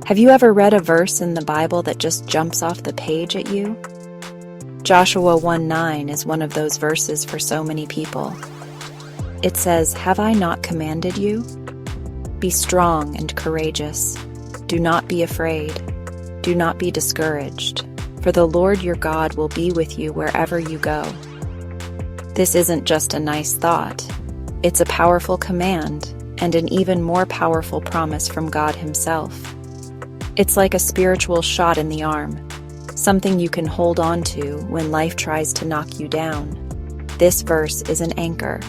Have you ever read a verse in the Bible that just jumps off the page at you? Joshua 1:9 is one of those verses for so many people. It says, "Have I not commanded you? Be strong and courageous. Do not be afraid. Do not be discouraged, for the Lord your God will be with you wherever you go." This isn't just a nice thought. It's a powerful command and an even more powerful promise from God Himself. It's like a spiritual shot in the arm, something you can hold on to when life tries to knock you down. This verse is an anchor,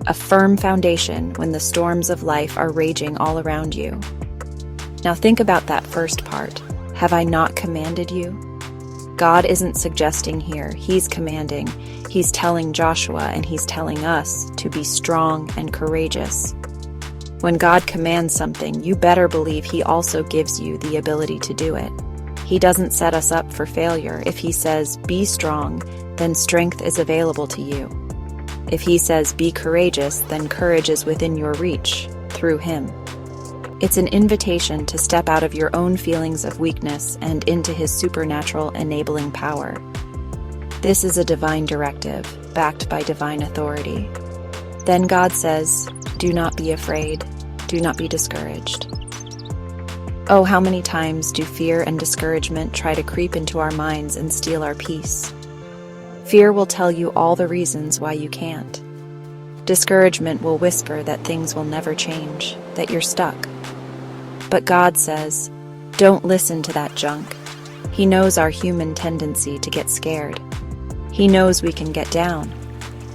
a firm foundation when the storms of life are raging all around you. Now think about that first part. Have I not commanded you? God isn't suggesting here, He's commanding. He's telling Joshua and He's telling us to be strong and courageous. When God commands something, you better believe He also gives you the ability to do it. He doesn't set us up for failure. If He says, be strong, then strength is available to you. If He says, be courageous, then courage is within your reach, through Him. It's an invitation to step out of your own feelings of weakness and into His supernatural enabling power. This is a divine directive, backed by divine authority. Then God says, do not be afraid, do not be discouraged. Oh, how many times do fear and discouragement try to creep into our minds and steal our peace? Fear will tell you all the reasons why you can't. Discouragement will whisper that things will never change, that you're stuck. But God says, don't listen to that junk. He knows our human tendency to get scared. He knows we can get down.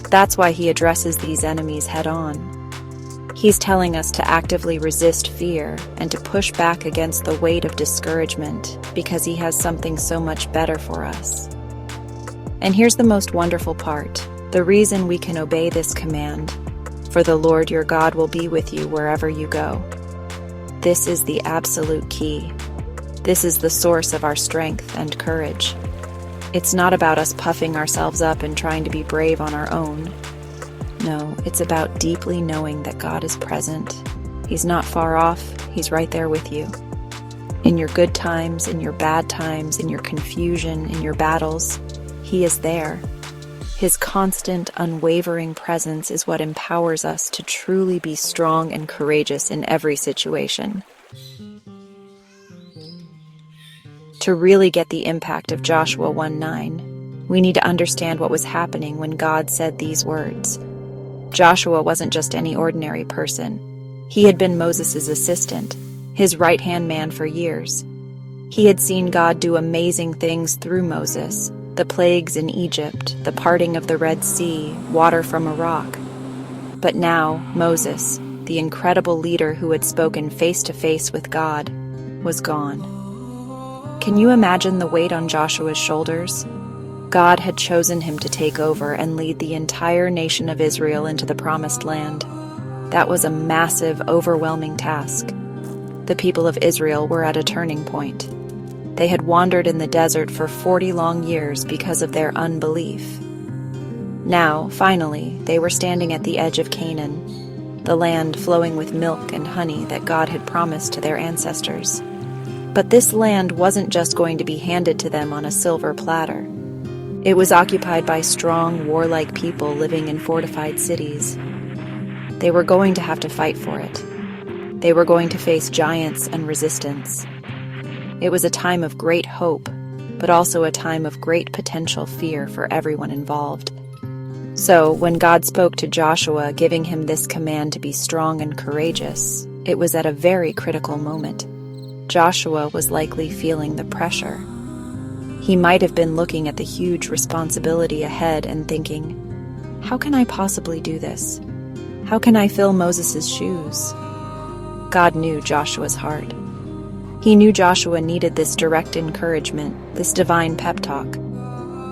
That's why He addresses these enemies head on. He's telling us to actively resist fear and to push back against the weight of discouragement because He has something so much better for us. And here's the most wonderful part, the reason we can obey this command: for the Lord your God will be with you wherever you go. This is the absolute key. This is the source of our strength and courage. It's not about us puffing ourselves up and trying to be brave on our own. No, it's about deeply knowing that God is present. He's not far off, He's right there with you. In your good times, in your bad times, in your confusion, in your battles, He is there. His constant, unwavering presence is what empowers us to truly be strong and courageous in every situation. To really get the impact of Joshua 1:9, we need to understand what was happening when God said these words. Joshua wasn't just any ordinary person. He had been Moses' assistant, his right-hand man for years. He had seen God do amazing things through Moses, the plagues in Egypt, the parting of the Red Sea, water from a rock. But now, Moses, the incredible leader who had spoken face-to-face with God, was gone. Can you imagine the weight on Joshua's shoulders? God had chosen him to take over and lead the entire nation of Israel into the Promised Land. That was a massive, overwhelming task. The people of Israel were at a turning point. They had wandered in the desert for 40 long years because of their unbelief. Now, finally, they were standing at the edge of Canaan, the land flowing with milk and honey that God had promised to their ancestors. But this land wasn't just going to be handed to them on a silver platter. It was occupied by strong, warlike people living in fortified cities. They were going to have to fight for it. They were going to face giants and resistance. It was a time of great hope, but also a time of great potential fear for everyone involved. So, when God spoke to Joshua, giving him this command to be strong and courageous, it was at a very critical moment. Joshua was likely feeling the pressure. He might have been looking at the huge responsibility ahead and thinking, how can I possibly do this? How can I fill Moses' shoes? God knew Joshua's heart. He knew Joshua needed this direct encouragement, this divine pep talk.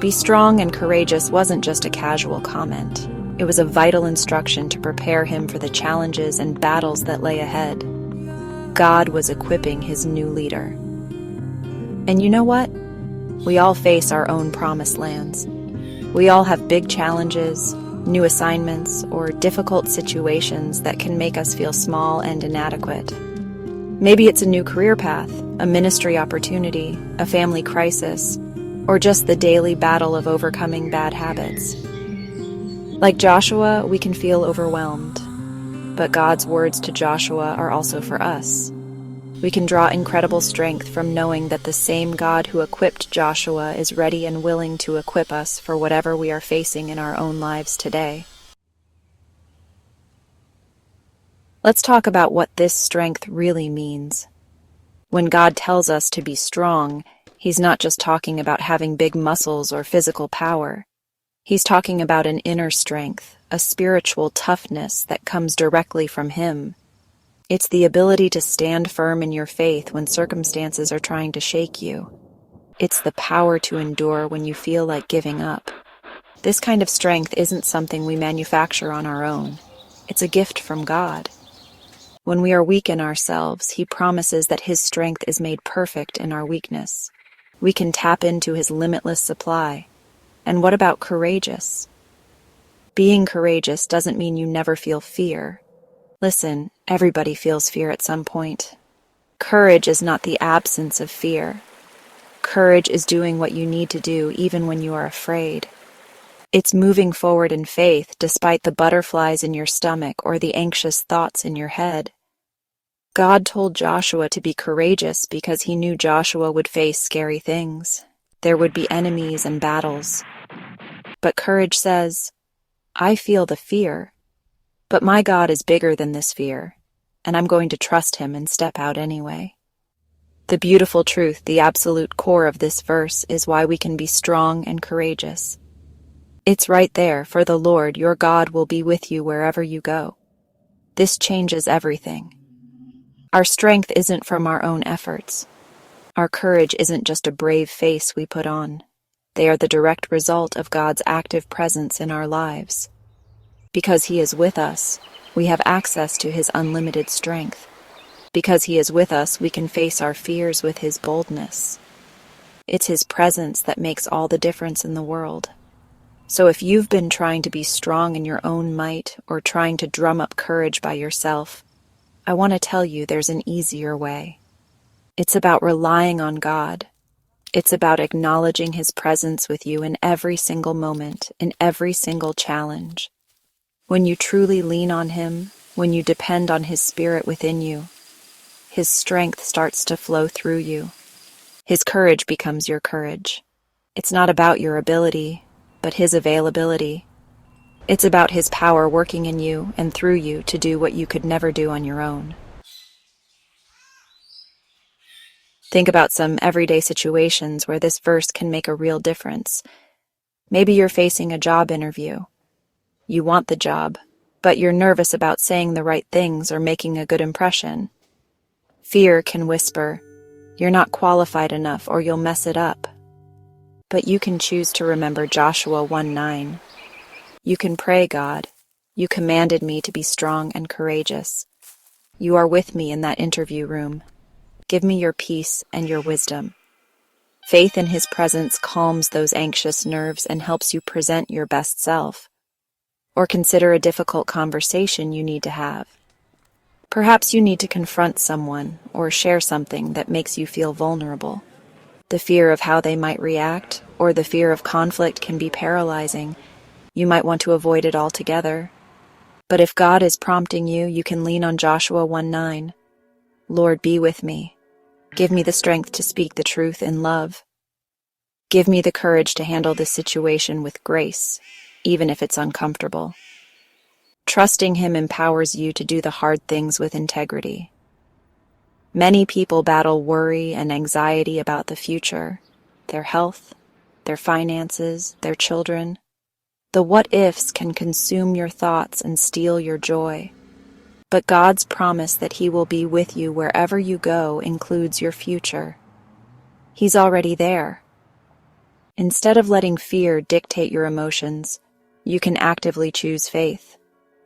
Be strong and courageous wasn't just a casual comment. It was a vital instruction to prepare him for the challenges and battles that lay ahead. God was equipping his new leader. And you know what? We all face our own promised lands. We all have big challenges, new assignments, or difficult situations that can make us feel small and inadequate. Maybe it's a new career path, a ministry opportunity, a family crisis, or just the daily battle of overcoming bad habits. Like Joshua, we can feel overwhelmed, but God's words to Joshua are also for us. We can draw incredible strength from knowing that the same God who equipped Joshua is ready and willing to equip us for whatever we are facing in our own lives today. Let's talk about what this strength really means. When God tells us to be strong, He's not just talking about having big muscles or physical power. He's talking about an inner strength, a spiritual toughness that comes directly from Him. It's the ability to stand firm in your faith when circumstances are trying to shake you. It's the power to endure when you feel like giving up. This kind of strength isn't something we manufacture on our own. It's a gift from God. When we are weak in ourselves, He promises that His strength is made perfect in our weakness. We can tap into His limitless supply. And what about courageous? Being courageous doesn't mean you never feel fear. Listen, everybody feels fear at some point. Courage is not the absence of fear. Courage is doing what you need to do even when you are afraid. It's moving forward in faith despite the butterflies in your stomach or the anxious thoughts in your head. God told Joshua to be courageous because He knew Joshua would face scary things. There would be enemies and battles. But courage says, I feel the fear, but my God is bigger than this fear, and I'm going to trust Him and step out anyway. The beautiful truth, the absolute core of this verse, is why we can be strong and courageous. It's right there, for the Lord, your God, will be with you wherever you go. This changes everything. Our strength isn't from our own efforts. Our courage isn't just a brave face we put on. They are the direct result of God's active presence in our lives. Because He is with us, we have access to His unlimited strength. Because He is with us, we can face our fears with His boldness. It's His presence that makes all the difference in the world. So if you've been trying to be strong in your own might or trying to drum up courage by yourself, I want to tell you there's an easier way. It's about relying on God. It's about acknowledging His presence with you in every single moment, in every single challenge. When you truly lean on Him, when you depend on His Spirit within you, His strength starts to flow through you. His courage becomes your courage. It's not about your ability, but His availability. It's about His power working in you and through you to do what you could never do on your own. Think about some everyday situations where this verse can make a real difference. Maybe you're facing a job interview. You want the job, but you're nervous about saying the right things or making a good impression. Fear can whisper, you're not qualified enough or you'll mess it up. But you can choose to remember Joshua 1:9. You can pray, God, you commanded me to be strong and courageous. You are with me in that interview room. Give me your peace and your wisdom. Faith in His presence calms those anxious nerves and helps you present your best self. Or consider a difficult conversation you need to have. Perhaps you need to confront someone or share something that makes you feel vulnerable. The fear of how they might react or the fear of conflict can be paralyzing. You might want to avoid it altogether. But if God is prompting you, you can lean on Joshua 1:9. Lord, be with me. Give me the strength to speak the truth in love. Give me the courage to handle this situation with grace, even if it's uncomfortable. Trusting Him empowers you to do the hard things with integrity. Many people battle worry and anxiety about the future, their health, their finances, their children. The what-ifs can consume your thoughts and steal your joy. But God's promise that He will be with you wherever you go includes your future. He's already there. Instead of letting fear dictate your emotions, you can actively choose faith.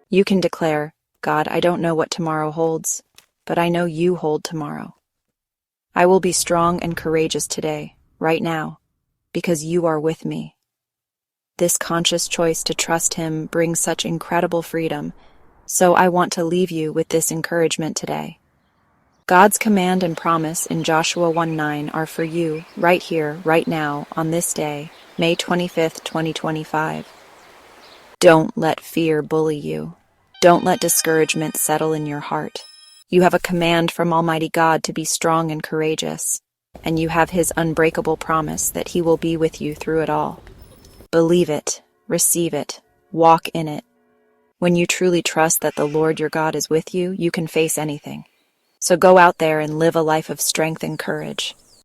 You can declare, God, I don't know what tomorrow holds, but I know you hold tomorrow. I will be strong and courageous today, right now, because you are with me. This conscious choice to trust Him brings such incredible freedom, so I want to leave you with this encouragement today. God's command and promise in Joshua 1:9 are for you, right here, right now, on this day, May 25th, 2025. Don't let fear bully you. Don't let discouragement settle in your heart. You have a command from Almighty God to be strong and courageous, and you have His unbreakable promise that He will be with you through it all. Believe it, receive it, walk in it. When you truly trust that the Lord your God is with you, you can face anything. So go out there and live a life of strength and courage.